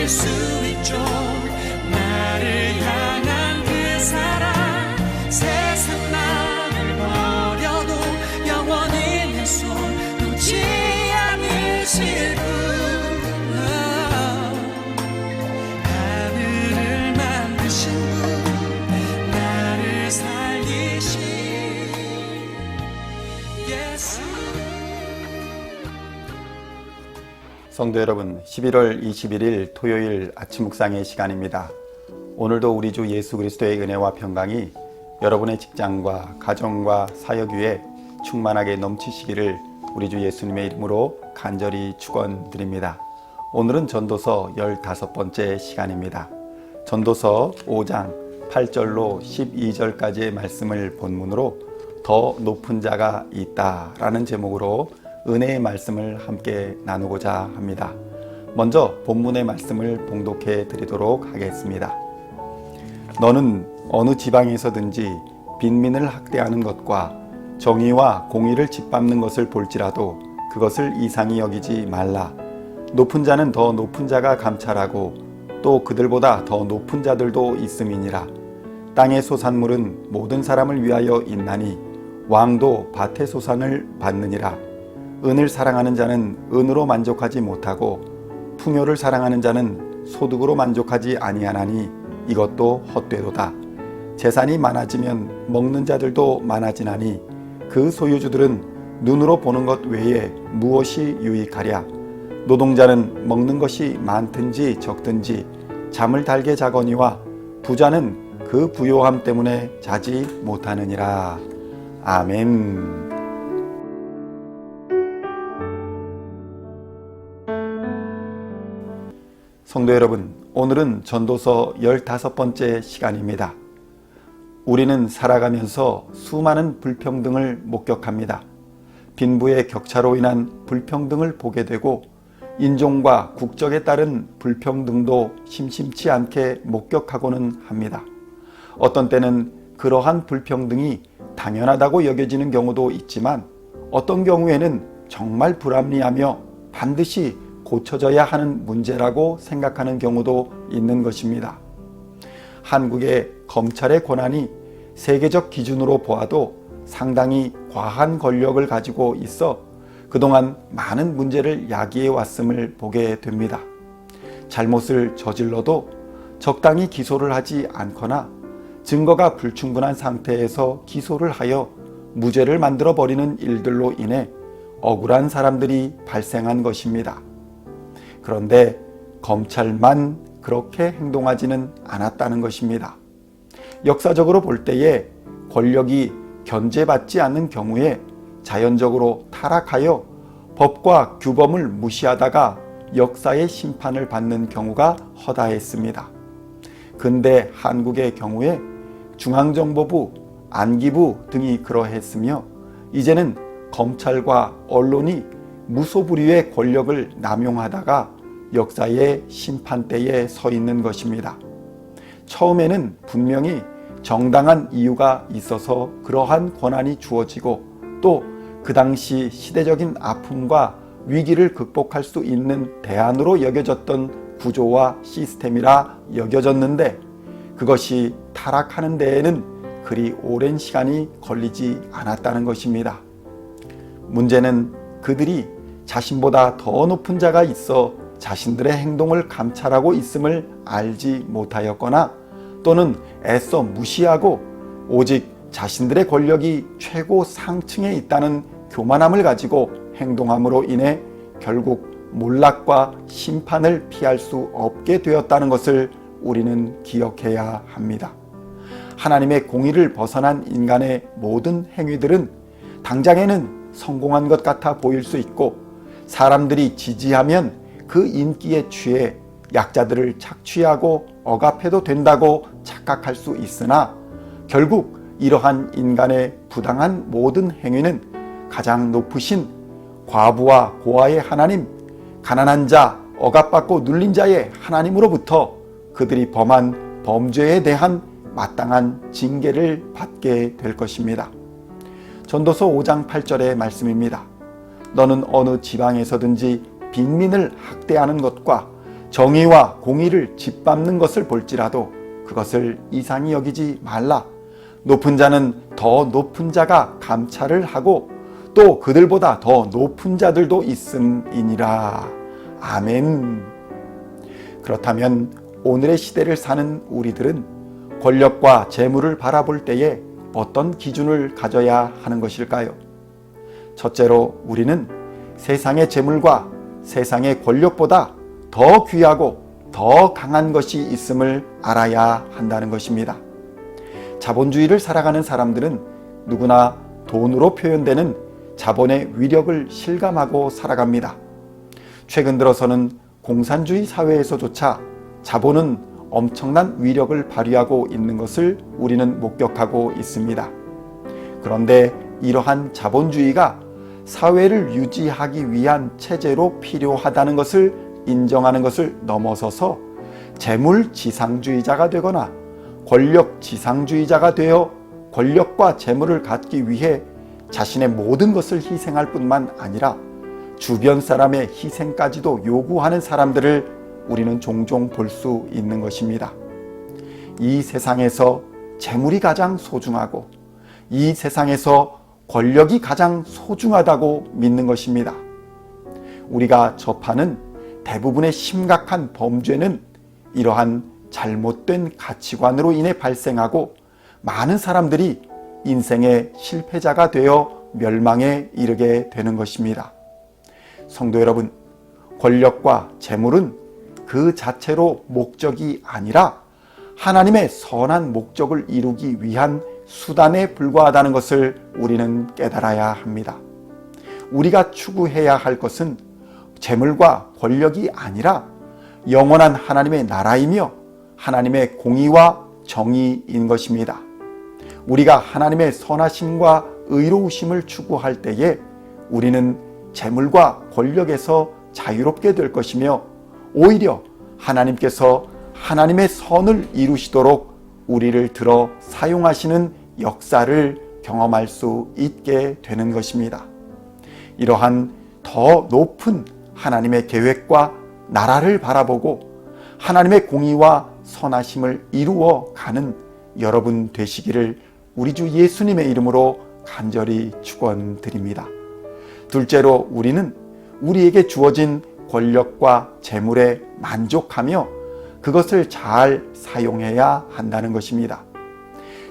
수 있죠. 나를 향한 그 사랑, 세상 나를 버려도 영원히 내 손 놓지 않으실 분. 하늘을 만드신 분, 나를 살리신 예수. 성도 여러분, 11월 21일 토요일 아침 묵상의 시간입니다. 오늘도 우리 주 예수 그리스도의 은혜와 평강이 여러분의 직장과 가정과 사역 위에 충만하게 넘치시기를 우리 주 예수님의 이름으로 간절히 축원드립니다. 오늘은 전도서 15번째 시간입니다. 전도서 5장 8절로 12절까지의 말씀을 본문으로 더 높은 자가 있다라는 제목으로 은혜의 말씀을 함께 나누고자 합니다. 먼저 본문의 말씀을 봉독해 드리도록 하겠습니다. 너는 어느 지방에서든지 빈민을 학대하는 것과 정의와 공의를 짓밟는 것을 볼지라도 그것을 이상히 여기지 말라. 높은 자는 더 높은 자가 감찰하고 또 그들보다 더 높은 자들도 있음이니라. 땅의 소산물은 모든 사람을 위하여 있나니 왕도 밭의 소산을 받느니라. 은을 사랑하는 자는 은으로 만족하지 못하고 풍요를 사랑하는 자는 소득으로 만족하지 아니하나니 이것도 헛되도다. 재산이 많아지면 먹는 자들도 많아지나니 그 소유주들은 눈으로 보는 것 외에 무엇이 유익하랴. 노동자는 먹는 것이 많든지 적든지 잠을 달게 자거니와 부자는 그 부요함 때문에 자지 못하느니라. 아멘. 성도 여러분, 오늘은 전도서 15번째 시간입니다. 우리는 살아가면서 수많은 불평등을 목격합니다. 빈부의 격차로 인한 불평등을 보게 되고 인종과 국적에 따른 불평등도 심심치 않게 목격하고는 합니다. 어떤 때는 그러한 불평등이 당연하다고 여겨지는 경우도 있지만 어떤 경우에는 정말 불합리하며 반드시 고쳐져야 하는 문제라고 생각하는 경우도 있는 것입니다. 한국의 검찰의 권한이 세계적 기준으로 보아도 상당히 과한 권력을 가지고 있어 그동안 많은 문제를 야기해 왔음을 보게 됩니다. 잘못을 저질러도 적당히 기소를 하지 않거나 증거가 불충분한 상태에서 기소를 하여 무죄를 만들어 버리는 일들로 인해 억울한 사람들이 발생한 것입니다. 그런데 검찰만 그렇게 행동하지는 않았다는 것입니다. 역사적으로 볼 때에 권력이 견제받지 않는 경우에 자연적으로 타락하여 법과 규범을 무시하다가 역사의 심판을 받는 경우가 허다했습니다. 근대 한국의 경우에 중앙정보부, 안기부 등이 그러했으며 이제는 검찰과 언론이 무소불위의 권력을 남용하다가 역사의 심판대에 서 있는 것입니다. 처음에는 분명히 정당한 이유가 있어서 그러한 권한이 주어지고 또 그 당시 시대적인 아픔과 위기를 극복할 수 있는 대안으로 여겨졌던 구조와 시스템이라 여겨졌는데 그것이 타락하는 데에는 그리 오랜 시간이 걸리지 않았다는 것입니다. 문제는 그들이 자신보다 더 높은 자가 있어 자신들의 행동을 감찰하고 있음을 알지 못하였거나 또는 애써 무시하고 오직 자신들의 권력이 최고 상층에 있다는 교만함을 가지고 행동함으로 인해 결국 몰락과 심판을 피할 수 없게 되었다는 것을 우리는 기억해야 합니다. 하나님의 공의를 벗어난 인간의 모든 행위들은 당장에는 성공한 것 같아 보일 수 있고 사람들이 지지하면 그 인기에 취해 약자들을 착취하고 억압해도 된다고 착각할 수 있으나 결국 이러한 인간의 부당한 모든 행위는 가장 높으신 과부와 고아의 하나님, 가난한 자, 억압받고 눌린 자의 하나님으로부터 그들이 범한 범죄에 대한 마땅한 징계를 받게 될 것입니다. 전도서 5장 8절의 말씀입니다. 너는 어느 지방에서든지 빈민을 학대하는 것과 정의와 공의를 짓밟는 것을 볼지라도 그것을 이상히 여기지 말라. 높은 자는 더 높은 자가 감찰을 하고 또 그들보다 더 높은 자들도 있음이니라. 아멘. 그렇다면 오늘의 시대를 사는 우리들은 권력과 재물을 바라볼 때에 어떤 기준을 가져야 하는 것일까요? 첫째로 우리는 세상의 재물과 세상의 권력보다 더 귀하고 더 강한 것이 있음을 알아야 한다는 것입니다. 자본주의를 살아가는 사람들은 누구나 돈으로 표현되는 자본의 위력을 실감하고 살아갑니다. 최근 들어서는 공산주의 사회에서조차 자본은 엄청난 위력을 발휘하고 있는 것을 우리는 목격하고 있습니다. 그런데 이러한 자본주의가 사회를 유지하기 위한 체제로 필요하다는 것을 인정하는 것을 넘어서서 재물지상주의자가 되거나 권력지상주의자가 되어 권력과 재물을 갖기 위해 자신의 모든 것을 희생할 뿐만 아니라 주변 사람의 희생까지도 요구하는 사람들을 우리는 종종 볼 수 있는 것입니다. 이 세상에서 재물이 가장 소중하고 이 세상에서 권력이 가장 소중하다고 믿는 것입니다. 우리가 접하는 대부분의 심각한 범죄는 이러한 잘못된 가치관으로 인해 발생하고 많은 사람들이 인생의 실패자가 되어 멸망에 이르게 되는 것입니다. 성도 여러분, 권력과 재물은 그 자체로 목적이 아니라 하나님의 선한 목적을 이루기 위한 수단에 불과하다는 것을 우리는 깨달아야 합니다. 우리가 추구해야 할 것은 재물과 권력이 아니라 영원한 하나님의 나라이며 하나님의 공의와 정의인 것입니다. 우리가 하나님의 선하심과 의로우심을 추구할 때에 우리는 재물과 권력에서 자유롭게 될 것이며 오히려 하나님께서 하나님의 선을 이루시도록 우리를 들어 사용하시는 역사를 경험할 수 있게 되는 것입니다. 이러한 더 높은 하나님의 계획과 나라를 바라보고 하나님의 공의와 선하심을 이루어 가는 여러분 되시기를 우리 주 예수님의 이름으로 간절히 축원드립니다. 둘째로 우리는 우리에게 주어진 권력과 재물에 만족하며 그것을 잘 사용해야 한다는 것입니다.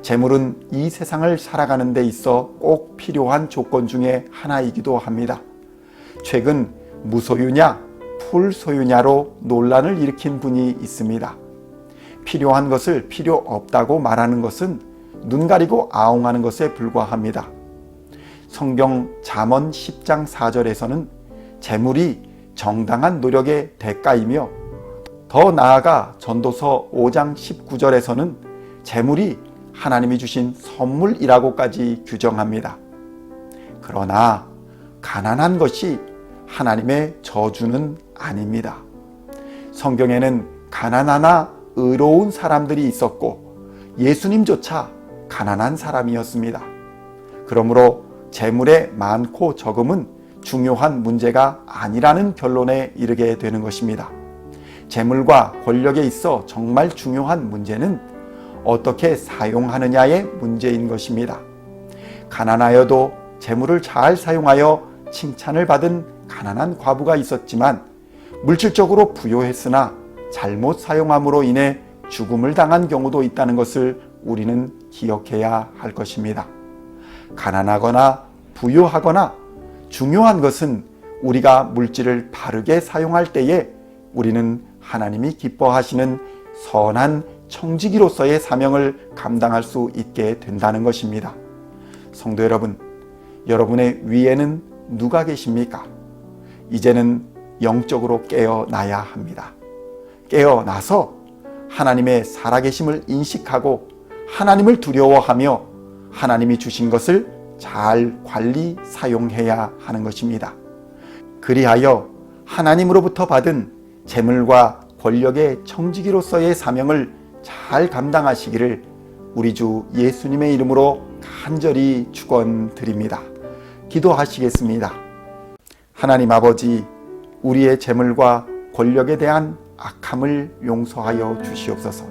재물은 이 세상을 살아가는 데 있어 꼭 필요한 조건 중에 하나이기도 합니다. 최근 무소유냐 풀소유냐로 논란을 일으킨 분이 있습니다. 필요한 것을 필요 없다고 말하는 것은 눈 가리고 아웅하는 것에 불과합니다. 성경 잠언 10장 4절에서는 재물이 정당한 노력의 대가이며 더 나아가 전도서 5장 19절에서는 재물이 하나님이 주신 선물이라고까지 규정합니다. 그러나 가난한 것이 하나님의 저주는 아닙니다. 성경에는 가난하나 의로운 사람들이 있었고 예수님조차 가난한 사람이었습니다. 그러므로 재물의 많고 적음은 중요한 문제가 아니라는 결론에 이르게 되는 것입니다. 재물과 권력에 있어 정말 중요한 문제는 어떻게 사용하느냐의 문제인 것입니다. 가난하여도 재물을 잘 사용하여 칭찬을 받은 가난한 과부가 있었지만 물질적으로 부요했으나 잘못 사용함으로 인해 죽음을 당한 경우도 있다는 것을 우리는 기억해야 할 것입니다. 가난하거나 부요하거나 중요한 것은 우리가 물질을 바르게 사용할 때에 우리는 하나님이 기뻐하시는 선한 청지기로서의 사명을 감당할 수 있게 된다는 것입니다. 성도 여러분, 여러분의 위에는 누가 계십니까? 이제는 영적으로 깨어나야 합니다. 깨어나서 하나님의 살아계심을 인식하고 하나님을 두려워하며 하나님이 주신 것을 잘 관리 사용해야 하는 것입니다. 그리하여 하나님으로부터 받은 재물과 권력의 청지기로서의 사명을 잘 감당하시기를 우리 주 예수님의 이름으로 간절히 축원드립니다. 기도하시겠습니다. 하나님 아버지, 우리의 재물과 권력에 대한 악함을 용서하여 주시옵소서.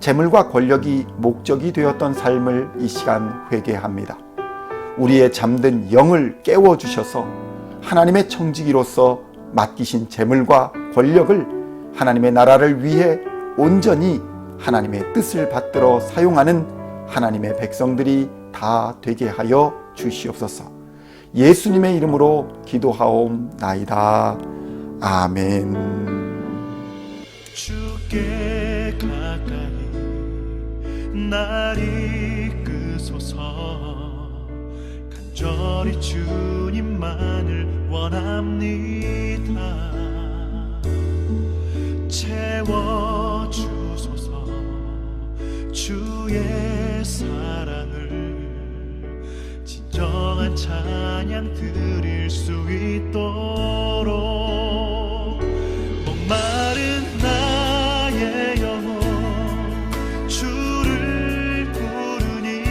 재물과 권력이 목적이 되었던 삶을 이 시간 회개합니다. 우리의 잠든 영을 깨워주셔서 하나님의 청지기로서 맡기신 재물과 권력을 하나님의 나라를 위해 온전히 하나님의 뜻을 받들어 사용하는 하나님의 백성들이 다 되게 하여 주시옵소서. 예수님의 이름으로 기도하옵나이다. 아멘. 주께 가까이 날 이끄소서. 간절히 주님만을 원합니다. 채워주소서. 주의 사랑을 진정한 찬양 드릴 수 있도록 목마른 나의 영혼 주를 부르니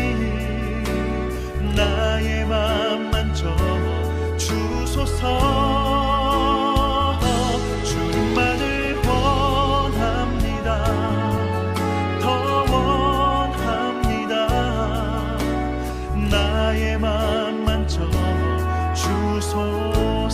나의 맘 만져 주소서. 주님만을 원합니다. 더 원합니다. 나의 맘 만져 주소서.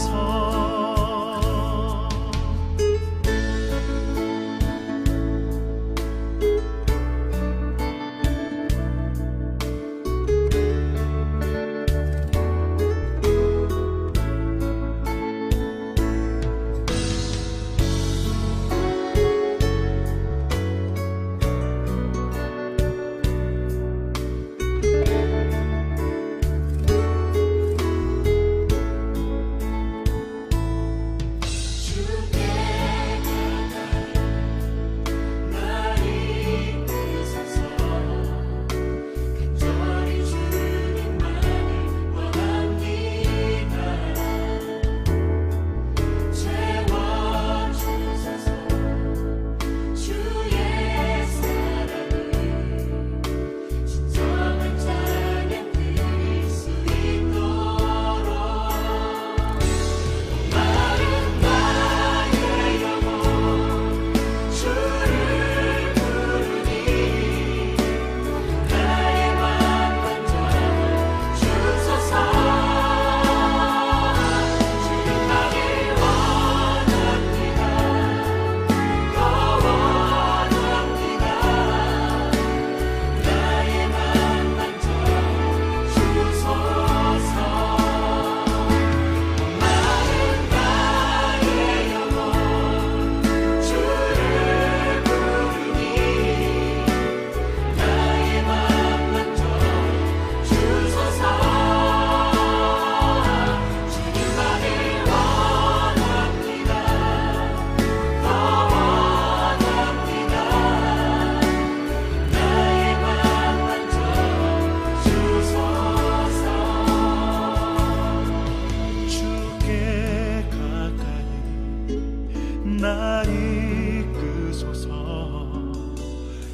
날 이끄소서.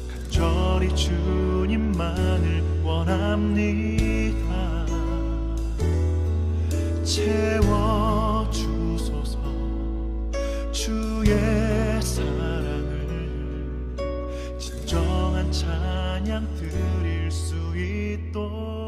간절히 주님만을 원합니다. 채워주소서. 주의 사랑을 진정한 찬양 드릴 수 있도록